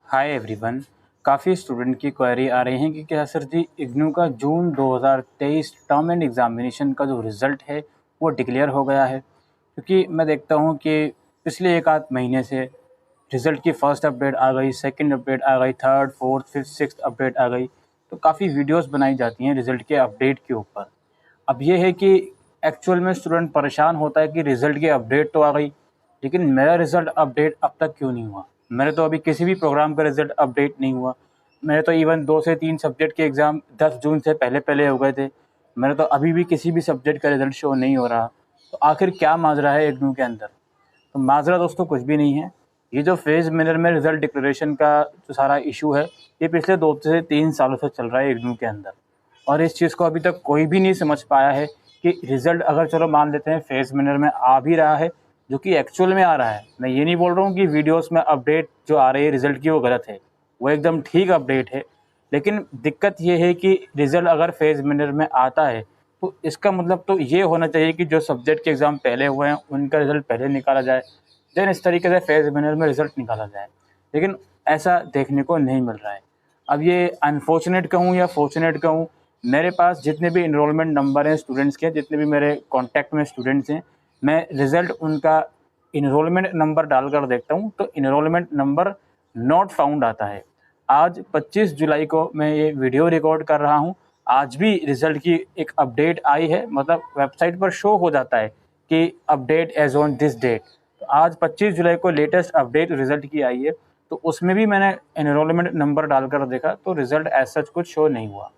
Hi everyone. काफ़ी student की query आ रही है कि क्या सर जी इग्नू का जून 2023 टर्म एंड एग्ज़ामिनेशन का जो रिज़ल्ट है वो डिक्लेयर हो गया है। क्योंकि मैं देखता हूँ कि पिछले एक आध महीने से रिज़ल्ट की फ़र्स्ट अपडेट आ गई, सेकंड अपडेट आ गई, third, fourth, fifth, sixth update आ गई। तो काफ़ी वीडियोस बनाई जाती हैं रिज़ल्ट के अपडेट के ऊपर। अब ये है कि एक्चुअल में स्टूडेंट परेशान होता है कि रिज़ल्ट की अपडेट तो आ गई, लेकिन मेरा रिज़ल्ट अपडेट अब तक क्यों नहीं हुआ। मेरे तो अभी किसी भी प्रोग्राम का रिज़ल्ट अपडेट नहीं हुआ। मेरे तो इवन 2 से 3 सब्जेक्ट के एग्ज़ाम 10 जून से पहले हो गए थे। मेरे तो अभी भी किसी भी सब्जेक्ट का रिज़ल्ट शो नहीं हो रहा। तो आखिर क्या माजरा है इग्नू के अंदर? तो माजरा दोस्तों कुछ भी नहीं है। ये जो फेज़ मिरर में रिज़ल्ट डिक्लेरेशन का जो सारा इशू है, ये पिछले 2 से 3 सालों से चल रहा है इग्नू के अंदर। और इस चीज़ को अभी तक कोई भी नहीं समझ पाया है कि रिज़ल्ट अगर चलो मान लेते हैं फेज़ मिरर में आ भी रहा है, जो कि एक्चुअल में आ रहा है। मैं ये नहीं बोल रहा हूँ कि वीडियोस में अपडेट जो आ रही है रिज़ल्ट की वो गलत है, वो एकदम ठीक अपडेट है। लेकिन दिक्कत ये है कि रिज़ल्ट अगर फेज़ मिरर में आता है तो इसका मतलब तो ये होना चाहिए कि जो सब्जेक्ट के एग्ज़ाम पहले हुए हैं उनका रिज़ल्ट पहले निकाला जाए, देन इस तरीके से फेज़ मिरर में रिज़ल्ट निकाला जाए। लेकिन ऐसा देखने को नहीं मिल रहा है। अब ये अनफॉर्चुनेट कहूँ या फॉर्चुनेट कहूँ, मेरे पास जितने भी इनरोलमेंट नंबर हैं स्टूडेंट्स के, जितने भी मेरे कॉन्टैक्ट में स्टूडेंट्स हैं, मैं रिज़ल्ट उनका इनरोलमेंट नंबर डालकर देखता हूँ तो इनरोलमेंट नंबर नॉट फाउंड आता है। आज 25 जुलाई को मैं ये वीडियो रिकॉर्ड कर रहा हूँ। आज भी रिज़ल्ट की एक अपडेट आई है, मतलब वेबसाइट पर शो हो जाता है कि update as on this date. तो आज 25 जुलाई को लेटेस्ट अपडेट रिज़ल्ट की आई है, तो उसमें भी मैंने एनरोलमेंट नंबर डालकर देखा तो रिज़ल्ट एज सच कुछ शो नहीं हुआ।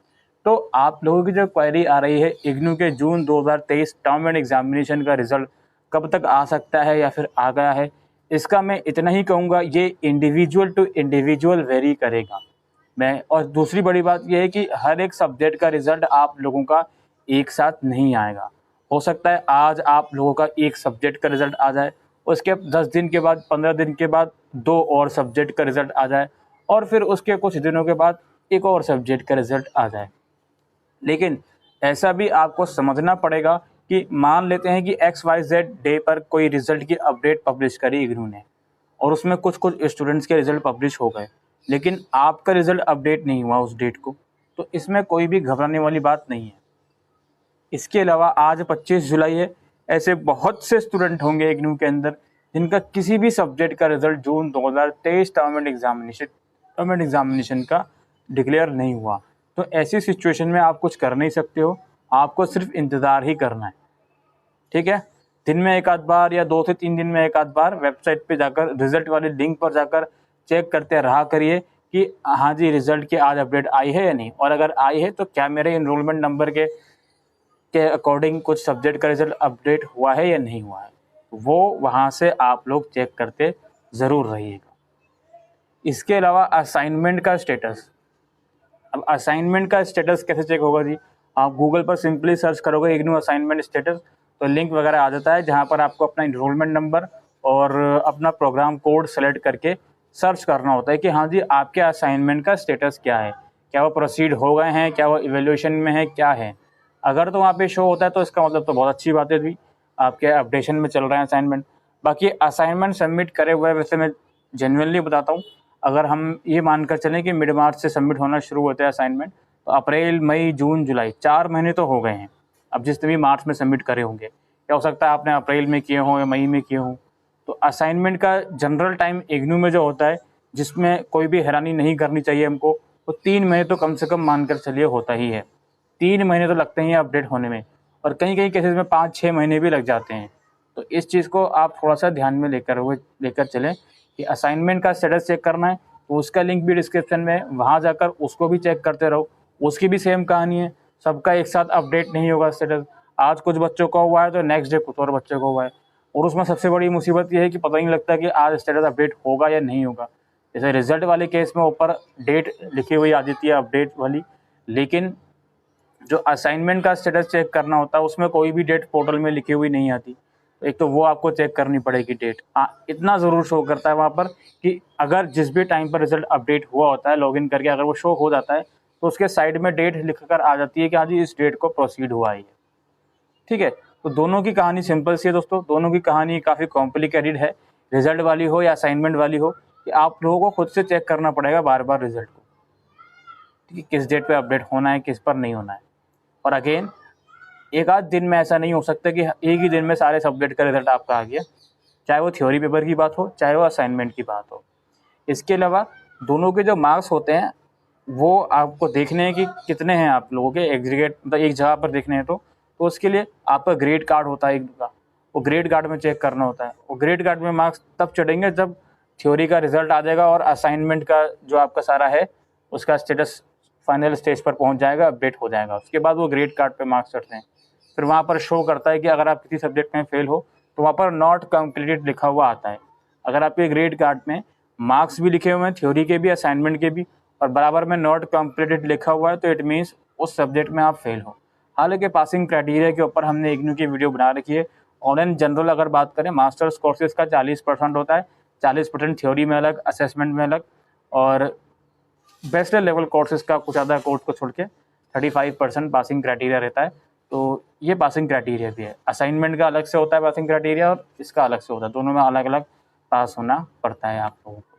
तो आप लोगों की जो क्वेरी आ रही है इग्नू के जून 2023 टर्म एंड एग्जामिनेशन का रिज़ल्ट कब तक आ सकता है या फिर आ गया है, इसका मैं इतना ही कहूँगा, ये इंडिविजुअल टू इंडिविजुअल वेरी करेगा। मैं और दूसरी बड़ी बात ये है कि हर एक सब्जेक्ट का रिज़ल्ट आप लोगों का एक साथ नहीं आएगा। हो सकता है आज आप लोगों का एक सब्जेक्ट का रिज़ल्ट आ जाए, उसके 10 दिन के बाद, 15 दिन के बाद 2 और सब्जेक्ट का रिज़ल्ट आ जाए और फिर उसके कुछ दिनों के बाद एक और सब्जेक्ट का रिज़ल्ट आ जाए। लेकिन ऐसा भी आपको समझना पड़ेगा कि मान लेते हैं कि XYZ डे पर कोई रिज़ल्ट की अपडेट पब्लिश करी इग्नू ने और उसमें कुछ स्टूडेंट्स के रिज़ल्ट पब्लिश हो गए, लेकिन आपका रिज़ल्ट अपडेट नहीं हुआ उस डेट को, तो इसमें कोई भी घबराने वाली बात नहीं है। इसके अलावा आज 25 जुलाई है, ऐसे बहुत से स्टूडेंट होंगे इग्नू के अंदर जिनका किसी भी सब्जेक्ट का result June 2023 term and examination का डिक्लेयर नहीं हुआ। तो ऐसी सिचुएशन में आप कुछ कर नहीं सकते हो, आपको सिर्फ इंतज़ार ही करना है। ठीक है? दिन में एक आध बार या 2 से 3 दिन में एक आध बार वेबसाइट पे जाकर रिज़ल्ट वाले लिंक पर जाकर चेक करते रहा करिए कि हाँ जी, रिज़ल्ट की आज अपडेट आई है या नहीं, और अगर आई है तो क्या मेरे एनरोलमेंट नंबर के अकॉर्डिंग कुछ सब्जेक्ट का रिज़ल्ट अपडेट हुआ है या नहीं हुआ है। वो वहाँ से आप लोग चेक करते ज़रूर रहिएगा। इसके अलावा असाइनमेंट का स्टेटस। अब असाइनमेंट का स्टेटस कैसे चेक होगा जी? आप गूगल पर सिंपली सर्च करोगे इग्नू असाइनमेंट स्टेटस, तो लिंक वगैरह आ जाता है जहाँ पर आपको अपना इनरोलमेंट नंबर और अपना प्रोग्राम कोड सेलेक्ट करके सर्च करना होता है कि हाँ जी, आपके असाइनमेंट का स्टेटस क्या है, क्या वो प्रोसीड हो गए हैं, क्या वो इवेल्यूशन में है, क्या है। अगर तो वहाँ पे शो होता है तो इसका मतलब तो बहुत अच्छी बात है जी, आपके अपडेशन में चल रहे हैं असाइनमेंट। बाकी असाइनमेंट सबमिट करे हुए, वैसे मैं जेन्युइनली बताता हूँ, अगर हम ये मानकर चलें कि मिड मार्च से सबमिट होना शुरू होते हैं असाइनमेंट, तो अप्रैल, मई, जून, जुलाई 4 महीने तो हो गए हैं। अब जिसने भी मार्च में सबमिट करे होंगे, क्या हो सकता है आपने अप्रैल में किए हों या मई में किए हों। तो असाइनमेंट का जनरल टाइम इग्नू में जो होता है, जिसमें कोई भी हैरानी नहीं करनी चाहिए हमको, वो 3 महीने तो कम से कम मानकर चलिए होता ही है। 3 महीने तो लगते ही हैं अपडेट होने में, और कहीं-कहीं केसेस में 5-6 महीने भी लग जाते हैं। तो इस चीज़ को आप थोड़ा-सा ध्यान में लेकर चलें कि असाइनमेंट का स्टेटस चेक करना है, तो उसका लिंक भी डिस्क्रिप्शन में है, वहाँ जाकर उसको भी चेक करते रहो। उसकी भी सेम कहानी है, सबका एक साथ अपडेट नहीं होगा स्टेटस। आज कुछ बच्चों का हुआ है तो नेक्स्ट डे कुछ और बच्चों को हुआ है, और उसमें सबसे बड़ी मुसीबत ये है कि पता ही नहीं लगता कि आज स्टेटस अपडेट होगा या नहीं होगा। जैसे रिजल्ट वाले केस में ऊपर डेट लिखी हुई आ जाती है अपडेट वाली, लेकिन जो असाइनमेंट का स्टेटस चेक करना होता है उसमें कोई भी डेट पोर्टल में लिखी हुई नहीं आती। एक तो वो आपको चेक करनी पड़ेगी डेट। इतना ज़रूर शो करता है वहाँ पर कि अगर जिस भी टाइम पर रिज़ल्ट अपडेट हुआ होता है, लॉगिन करके अगर वो शो हो जाता है, तो उसके साइड में डेट लिख कर आ जाती है कि हाँ जी, इस डेट को प्रोसीड हुआ है। ठीक है? तो दोनों की कहानी सिंपल सी है दोस्तों, दोनों की कहानी काफ़ी कॉम्प्लिकेटेड है। रिज़ल्ट वाली हो या असाइनमेंट वाली हो, कि आप लोगों को खुद से चेक करना पड़ेगा बार बार रिजल्ट को, ठीक है, किस डेट पे अपडेट होना है, किस पर नहीं होना है। और अगेन एक आध दिन में ऐसा नहीं हो सकता कि एक ही दिन में सारे सब्जेक्ट का रिजल्ट आपका आ गया, चाहे वो थ्योरी पेपर की बात हो, चाहे वो असाइनमेंट की बात हो। इसके अलावा दोनों के जो मार्क्स होते हैं वो आपको देखने हैं कि कितने हैं आप लोगों के एग्रीगेट, मतलब एक जगह पर देखने हैं तो उसके लिए आपका ग्रेड कार्ड होता है एक का, वो ग्रेड कार्ड में चेक करना होता है। वो ग्रेड कार्ड में मार्क्स तब चढ़ेंगे जब थ्योरी का रिजल्ट आ जाएगा और असाइनमेंट का जो आपका सारा है उसका स्टेटस फाइनल स्टेज पर पहुंच जाएगा, अपडेट हो जाएगा। उसके बाद वो ग्रेड कार्ड पे मार्क्स चढ़ते हैं। फिर वहाँ पर शो करता है कि अगर आप किसी सब्जेक्ट में फेल हो तो वहाँ पर नॉट कंप्लीटेड लिखा हुआ आता है। अगर आपके ग्रेड कार्ड में मार्क्स भी लिखे हुए हैं थ्योरी के भी, असाइनमेंट के भी, और बराबर में नॉट कंप्लीटेड लिखा हुआ है तो इट मीन्स उस सब्जेक्ट में आप फेल हो। हालांकि पासिंग क्राइटेरिया के ऊपर हमने इग्नू की वीडियो बना रखी है। और इन जनरल अगर बात करें मास्टर्स कोर्सेज का 40% होता है, 40% थ्योरी में अलग, असेसमेंट में अलग, और बैचलर लेवल कोर्सेज का कुछ आधा कोर्स को छोड़ के 35% पासिंग क्राइटेरिया रहता है। तो ये पासिंग क्राइटेरिया भी है। असाइनमेंट का अलग से होता है पासिंग क्राइटेरिया और इसका अलग से होता है, दोनों में अलग अलग पास होना पड़ता है आप लोगों को।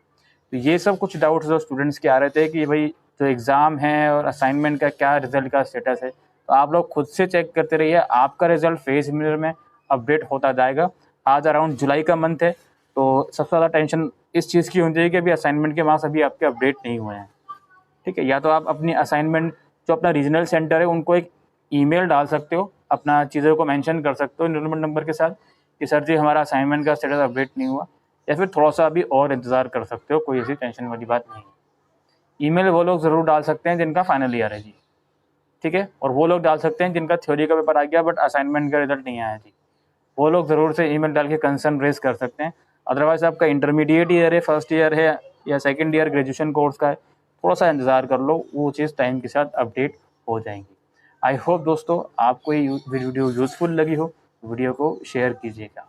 तो ये सब कुछ डाउट्स जो स्टूडेंट्स के आ रहे थे कि भाई जो एग्ज़ाम है और असाइनमेंट का क्या रिजल्ट का स्टेटस है, तो आप लोग खुद से चेक करते रहिए। आपका रिजल्ट फेस मिरर में अपडेट होता जाएगा। आज अराउंड जुलाई का मंथ है, तो सबसे ज़्यादा टेंशन इस चीज़ की होनी चाहिए कि अभी असाइनमेंट के मार्क्स अभी आपके अपडेट नहीं हुए हैं, ठीक है। या तो आप अपनी असाइनमेंट जो अपना रीजनल सेंटर है उनको एक ईमेल डाल सकते हो, अपना चीज़ों को मेंशन कर सकते हो एनरोलमेंट नंबर के साथ कि सर जी हमारा असाइनमेंट का स्टेटस अपडेट नहीं हुआ, या फिर थोड़ा सा अभी और इंतज़ार कर सकते हो, कोई ऐसी टेंशन वाली बात नहीं है। ईमेल वो लोग ज़रूर डाल सकते हैं जिनका फाइनल ईयर है जी, ठीक है। और वो लोग डाल सकते हैं जिनका थ्योरी का पेपर आ गया बट असाइनमेंट का रिजल्ट नहीं आया जी, वो लोग ज़रूर से ईमेल डाल के कंसर्न रेज कर सकते हैं। अदरवाइज़ आपका इंटरमीडिएट ईयर है, फर्स्ट ईयर है या सेकेंड ईयर ग्रेजुएशन कोर्स का है, थोड़ा सा इंतज़ार कर लो, वो चीज़ टाइम के साथ अपडेट हो जाएंगी। आई होप दोस्तों आपको ये वीडियो यूज़फुल लगी हो, वीडियो को शेयर कीजिएगा।